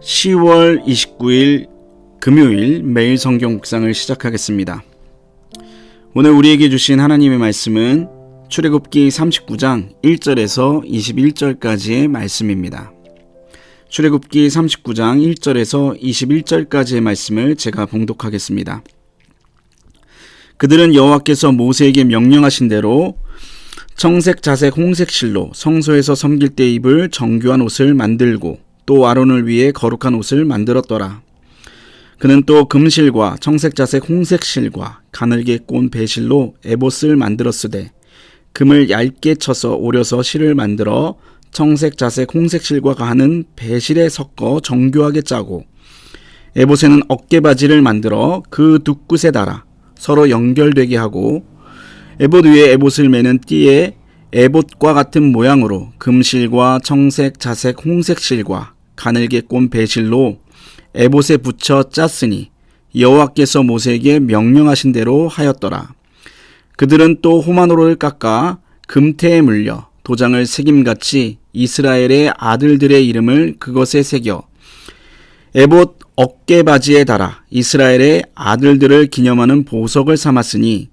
10월 29일 금요일 매일 성경 묵상을 시작하겠습니다. 오늘 우리에게 주신 하나님의 말씀은 출애굽기 39장 1절에서 21절까지의 말씀입니다. 출애굽기 39장 1절에서 21절까지의 말씀을 제가 봉독하겠습니다. 그들은 여호와께서 모세에게 명령하신 대로 청색, 자색, 홍색 실로 성소에서 섬길 때 입을 정교한 옷을 만들고 또 아론을 위해 거룩한 옷을 만들었더라. 그는 또 금실과 청색, 자색, 홍색 실과 가늘게 꼰 배실로 에봇을 만들었으되 금을 얇게 쳐서 오려서 실을 만들어 청색, 자색, 홍색 실과 가는 배실에 섞어 정교하게 짜고 에봇에는 어깨바지를 만들어 그 두 끝에 달아 서로 연결되게 하고 에봇 위에 에봇을 매는 띠에 에봇과 같은 모양으로 금실과 청색, 자색, 홍색 실과 가늘게 꼰 배실로 에봇에 붙여 짰으니 여호와께서 모세에게 명령하신 대로 하였더라. 그들은 또 호마노를 깎아 금태에 물려 도장을 새김같이 이스라엘의 아들들의 이름을 그것에 새겨 에봇 어깨바지에 달아 이스라엘의 아들들을 기념하는 보석을 삼았으니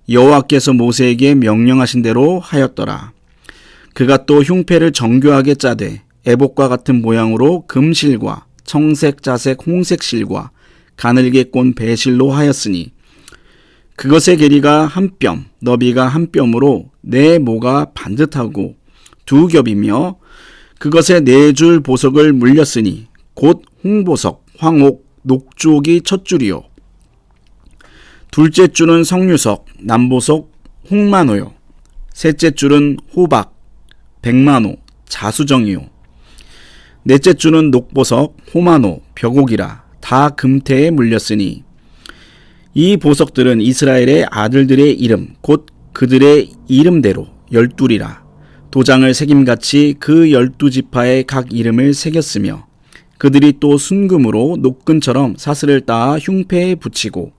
여호와께서 모세에게 명령하신 대로 하였더라. 그가 또 흉패를 정교하게 짜되 에봇과 같은 모양으로 금실과 청색, 자색, 홍색 실과 가늘게 꼰 배실로 하였으니 그것의 길이가 한 뼘, 너비가 한 뼘으로 네 모가 반듯하고 두 겹이며 그것에 네 줄 보석을 물렸으니 곧 홍보석, 황옥, 녹주옥이 첫 줄이요. 둘째 줄은 석류석, 남보석, 홍마노요. 셋째 줄은 호박, 백마노, 자수정이요. 넷째 줄은 녹보석, 호마노, 벽옥이라 다 금태에 물렸으니 이 보석들은 이스라엘의 아들들의 이름 곧 그들의 이름대로 12이라 도장을 새김같이 그 12지파의 각 이름을 새겼으며 그들이 또 순금으로 녹근처럼 사슬을 따아 흉패에 붙이고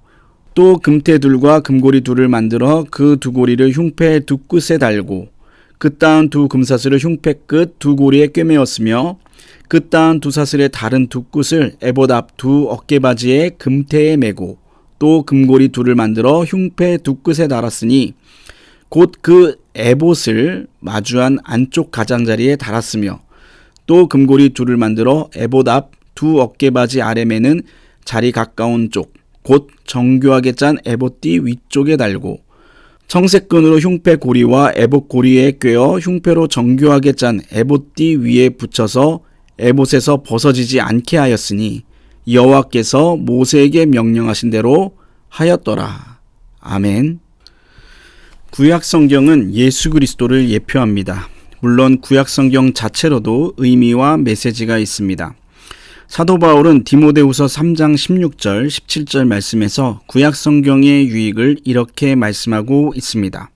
또 금태 둘과 금고리 둘을 만들어 그 두 고리를 흉패 두 끝에 달고 그따은 두 금사슬을 흉패 끝 두 고리에 꿰매었으며 그따은 두 사슬의 다른 두 끝을 에봇 앞 두 어깨바지에 금태에 매고 또 금고리 둘을 만들어 흉패 두 끝에 달았으니 곧 그 에봇을 마주한 안쪽 가장자리에 달았으며 또 금고리 둘을 만들어 에봇 앞 두 어깨바지 아래 매는 자리 가까운 쪽 곧 정교하게 짠 에봇띠 위쪽에 달고 청색끈으로 흉패 고리와 에봇 고리에 꿰어 흉패로 정교하게 짠 에봇띠 위에 붙여서 에봇에서 벗어지지 않게 하였으니 여호와께서 모세에게 명령하신 대로 하였더라. 아멘. 구약 성경은 예수 그리스도를 예표합니다. 물론 구약 성경 자체로도 의미와 메시지가 있습니다. 사도 바울은 디모데후서 3장 16절, 17절 말씀에서 구약 성경의 유익을 이렇게 말씀하고 있습니다.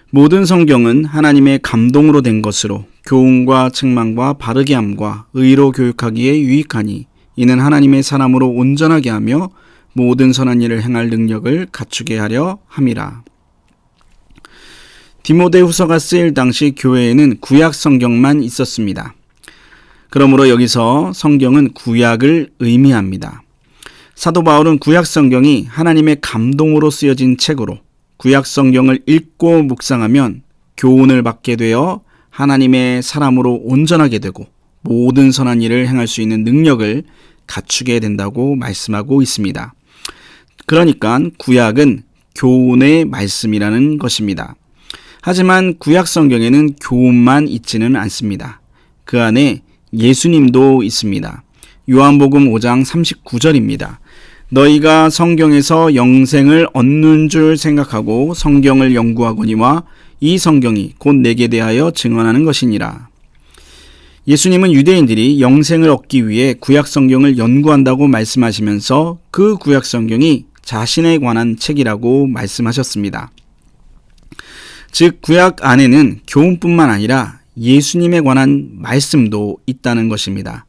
모든 성경은 하나님의 감동으로 된 것으로 교훈과 책망과 바르게 함과 의로 교육하기에 유익하니 이는 하나님의 사람으로 온전하게 하며 모든 선한 일을 행할 능력을 갖추게 하려 함이라. 디모데후서가 쓰일 당시 교회에는 구약 성경만 있었습니다. 그러므로 여기서 성경은 구약을 의미합니다. 사도 바울은 구약 성경이 하나님의 감동으로 쓰여진 책으로 구약 성경을 읽고 묵상하면 교훈을 받게 되어 하나님의 사람으로 온전하게 되고 모든 선한 일을 행할 수 있는 능력을 갖추게 된다고 말씀하고 있습니다. 그러니까 구약은 교훈의 말씀이라는 것입니다. 하지만 구약 성경에는 교훈만 있지는 않습니다. 그 안에 예수님도 있습니다. 요한복음 5장 39절입니다. 너희가 성경에서 영생을 얻는 줄 생각하고 성경을 연구하거니와 이 성경이 곧 내게 대하여 증언하는 것이니라. 예수님은 유대인들이 영생을 얻기 위해 구약 성경을 연구한다고 말씀하시면서 그 구약 성경이 자신에 관한 책이라고 말씀하셨습니다. 즉 구약 안에는 교훈뿐만 아니라 예수님에 관한 말씀도 있다는 것입니다.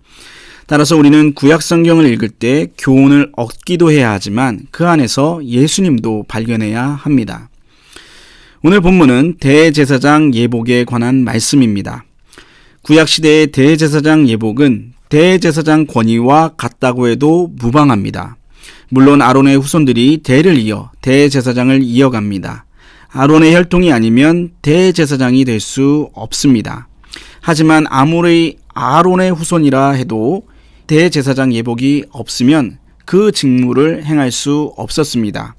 따라서 우리는 구약 성경을 읽을 때 교훈을 얻기도 해야 하지만 그 안에서 예수님도 발견해야 합니다. 오늘 본문은 대제사장 예복에 관한 말씀입니다. 구약시대의 대제사장 예복은 대제사장 권위와 같다고 해도 무방합니다. 물론 아론의 후손들이 대를 이어 대제사장을 이어갑니다. 아론의 혈통이 아니면 대제사장이 될 수 없습니다. 하지만 아무리 아론의 후손이라 해도 대제사장 예복이 없으면 그 직무를 행할 수 없었습니다.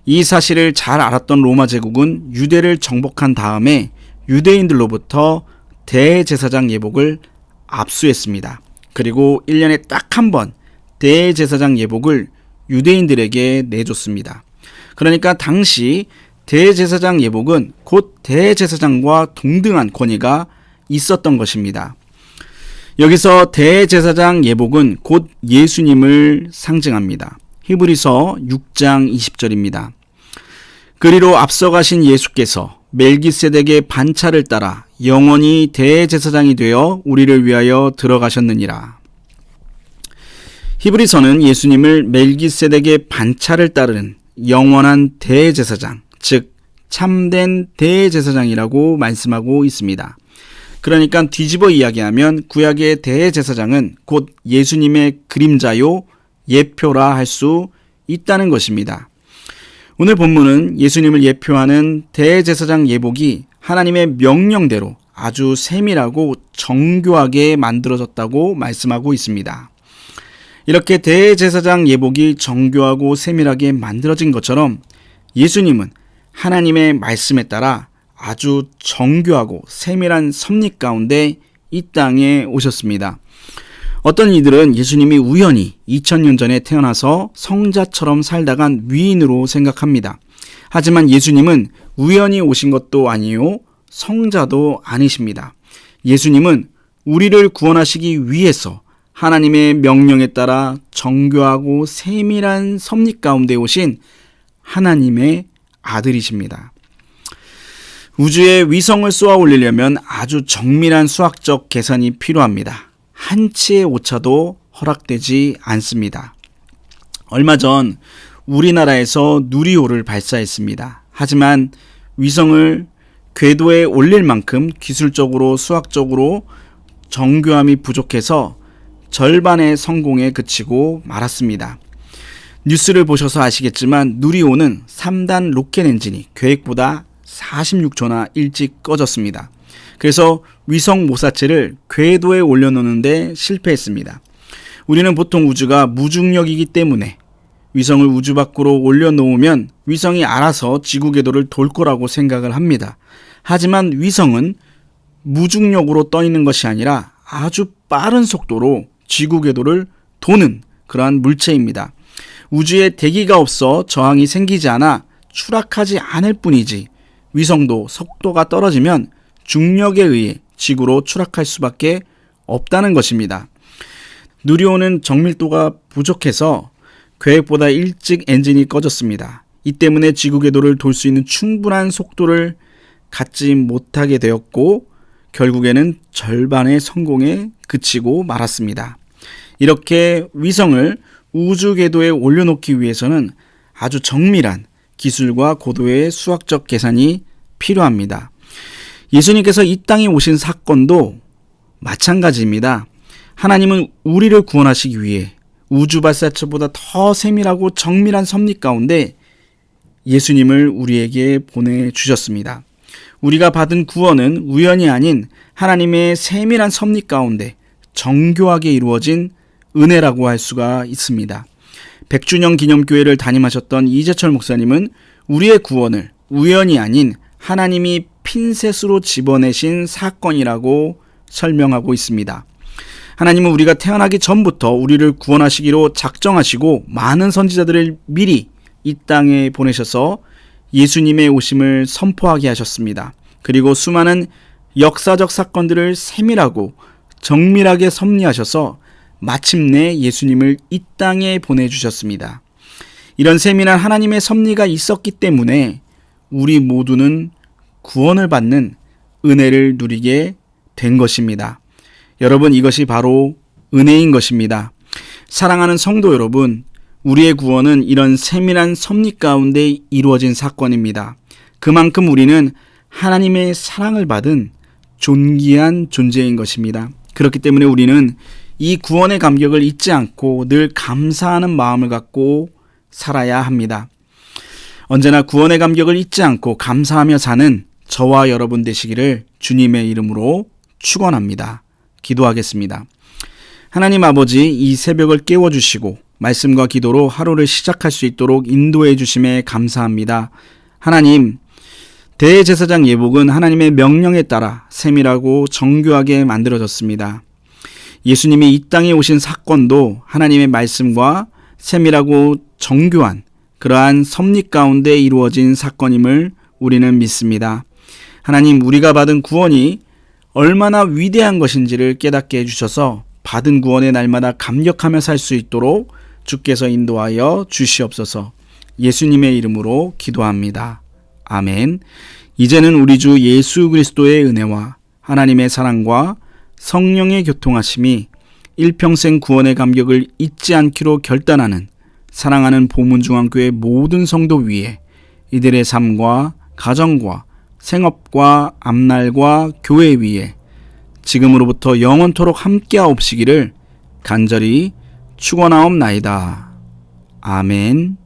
이 사실을 잘 알았던 로마 제국은 유대를 정복한 다음에 유대인들로부터 대제사장 예복을 압수했습니다. 그리고 1년에 딱 한 번 대제사장 예복을 유대인들에게 내줬습니다. 그러니까 당시 대제사장 예복은 곧 대제사장과 동등한 권위가 있었던 것입니다. 여기서 대제사장 예복은 곧 예수님을 상징합니다. 히브리서 6장 20절입니다. 그리로 앞서가신 예수께서 멜기세덱의 반차를 따라 영원히 대제사장이 되어 우리를 위하여 들어가셨느니라. 히브리서는 예수님을 멜기세덱의 반차를 따르는 영원한 대제사장, 즉 참된 대제사장이라고 말씀하고 있습니다. 그러니까 뒤집어 이야기하면 구약의 대제사장은 곧 예수님의 그림자요 예표라 할 수 있다는 것입니다. 오늘 본문은 예수님을 예표하는 대제사장 예복이 하나님의 명령대로 아주 세밀하고 정교하게 만들어졌다고 말씀하고 있습니다. 이렇게 대제사장 예복이 정교하고 세밀하게 만들어진 것처럼 예수님은 하나님의 말씀에 따라 아주 정교하고 세밀한 섭리 가운데 이 땅에 오셨습니다. 어떤 이들은 예수님이 우연히 2000년 전에 태어나서 성자처럼 살다간 위인으로 생각합니다. 하지만 예수님은 우연히 오신 것도 아니요 성자도 아니십니다. 예수님은 우리를 구원하시기 위해서 하나님의 명령에 따라 정교하고 세밀한 섭리 가운데 오신 하나님의 아들이십니다. 우주에 위성을 쏘아 올리려면 아주 정밀한 수학적 계산이 필요합니다. 한치의 오차도 허락되지 않습니다. 얼마 전 우리나라에서 누리호를 발사했습니다. 하지만 위성을 궤도에 올릴 만큼 기술적으로 수학적으로 정교함이 부족해서 절반의 성공에 그치고 말았습니다. 뉴스를 보셔서 아시겠지만 누리호는 3단 로켓 엔진이 계획보다 46초나 일찍 꺼졌습니다. 그래서 위성 모사체를 궤도에 올려놓는데 실패했습니다. 우리는 보통 우주가 무중력이기 때문에 위성을 우주 밖으로 올려놓으면 위성이 알아서 지구 궤도를 돌 거라고 생각을 합니다. 하지만 위성은 무중력으로 떠 있는 것이 아니라 아주 빠른 속도로 지구 궤도를 도는 그러한 물체입니다. 우주에 대기가 없어 저항이 생기지 않아 추락하지 않을 뿐이지 위성도 속도가 떨어지면 중력에 의해 지구로 추락할 수밖에 없다는 것입니다. 누리호는 정밀도가 부족해서 계획보다 일찍 엔진이 꺼졌습니다. 이 때문에 지구 궤도를 돌 수 있는 충분한 속도를 갖지 못하게 되었고 결국에는 절반의 성공에 그치고 말았습니다. 이렇게 위성을 우주 궤도에 올려놓기 위해서는 아주 정밀한 기술과 고도의 수학적 계산이 필요합니다. 예수님께서 이 땅에 오신 사건도 마찬가지입니다. 하나님은 우리를 구원하시기 위해 우주 발사체보다 더 세밀하고 정밀한 섭리 가운데 예수님을 우리에게 보내주셨습니다. 우리가 받은 구원은 우연이 아닌 하나님의 세밀한 섭리 가운데 정교하게 이루어진 은혜라고 할 수가 있습니다. 100주년 기념교회를 담임하셨던 이재철 목사님은 우리의 구원을 우연이 아닌 하나님이 핀셋으로 집어내신 사건이라고 설명하고 있습니다. 하나님은 우리가 태어나기 전부터 우리를 구원하시기로 작정하시고 많은 선지자들을 미리 이 땅에 보내셔서 예수님의 오심을 선포하게 하셨습니다. 그리고 수많은 역사적 사건들을 세밀하고 정밀하게 섭리하셔서 마침내 예수님을 이 땅에 보내주셨습니다. 이런 세밀한 하나님의 섭리가 있었기 때문에 우리 모두는 구원을 받는 은혜를 누리게 된 것입니다. 여러분, 이것이 바로 은혜인 것입니다. 사랑하는 성도 여러분, 우리의 구원은 이런 세밀한 섭리 가운데 이루어진 사건입니다. 그만큼 우리는 하나님의 사랑을 받은 존귀한 존재인 것입니다. 그렇기 때문에 우리는 이 구원의 감격을 잊지 않고 늘 감사하는 마음을 갖고 살아야 합니다. 언제나 구원의 감격을 잊지 않고 감사하며 사는 저와 여러분 되시기를 주님의 이름으로 축원합니다. 기도하겠습니다. 하나님 아버지, 이 새벽을 깨워주시고 말씀과 기도로 하루를 시작할 수 있도록 인도해 주심에 감사합니다. 하나님, 대제사장 예복은 하나님의 명령에 따라 세밀하고 정교하게 만들어졌습니다. 예수님이 이 땅에 오신 사건도 하나님의 말씀과 세밀하고 정교한 그러한 섭리 가운데 이루어진 사건임을 우리는 믿습니다. 하나님, 우리가 받은 구원이 얼마나 위대한 것인지를 깨닫게 해주셔서 받은 구원의 날마다 감격하며 살 수 있도록 주께서 인도하여 주시옵소서. 예수님의 이름으로 기도합니다. 아멘. 이제는 우리 주 예수 그리스도의 은혜와 하나님의 사랑과 성령의 교통하심이 일평생 구원의 감격을 잊지 않기로 결단하는 사랑하는 보문중앙교회 모든 성도 위에 이들의 삶과 가정과 생업과 앞날과 교회 위에 지금으로부터 영원토록 함께하옵시기를 간절히 축원하옵나이다. 아멘.